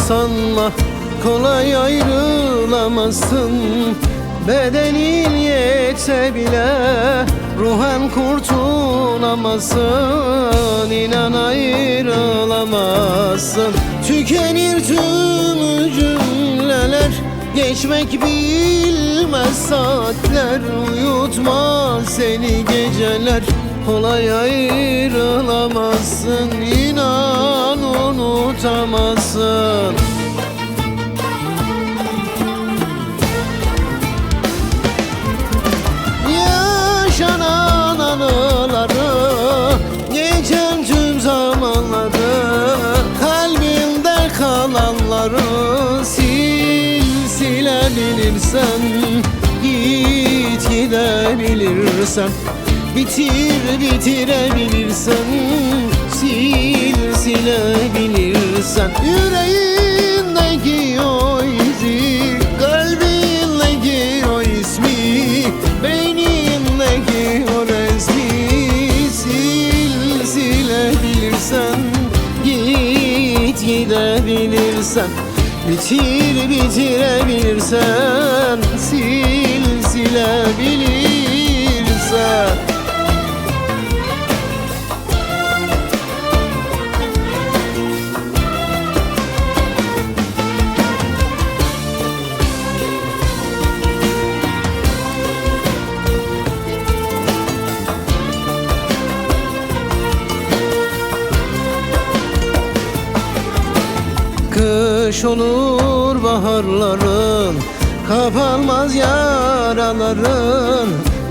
sanma, kolay ayrılamazsın. Bedenin yetse bile ruhen kurtulamazsın. İnan ayrılamazsın. Tükenir tüm cümleler, geçmek bilmez saatler. Uyutmaz seni geceler, kolay ayrılamazsın. İnan unutamazsın. Yaşanan anıları, geçen tüm zamanları, kalbinde kalanları silebilirsen, git gidebilirsen, bitirebilirsen, silebilirsen, yüreğindeki o izi, kalbindeki o ismi, beynindeki o resmi, silebilirsen, git gidebilirsen, bitirebilirsen, silebilirsen. Kış olur baharların, kapanmaz yaraların,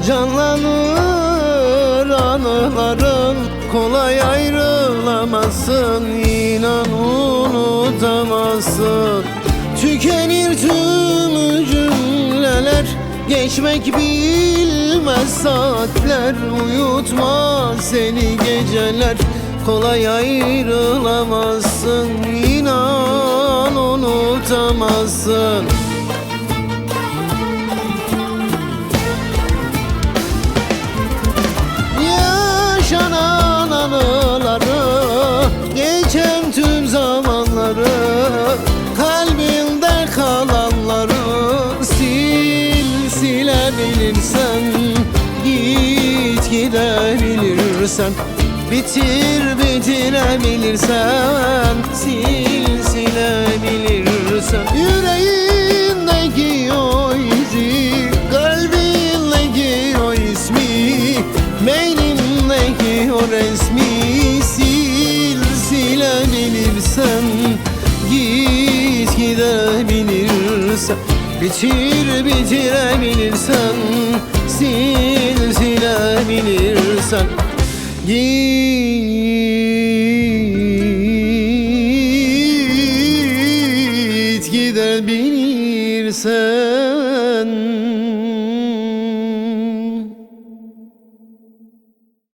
canlanır anıların, kolay ayrılamazsın. İnan unutamazsın. Tükenir tüm cümleler, geçmek bilmez saatler. Uyutmaz seni geceler, kolay ayrılamazsın. İnan unutamazsın. Yaşanan anıları, geçen tüm zamanları, kalbinde kalanları silebilirsen, git gidebilirsen, bitirebilirsen, silebilirsen, yüreğindeki o izi, kalbindeki o ismi, beynindeki o resmi, silebilirsen, git gidebilirsen, bitirebilirsen, silebilirsen, git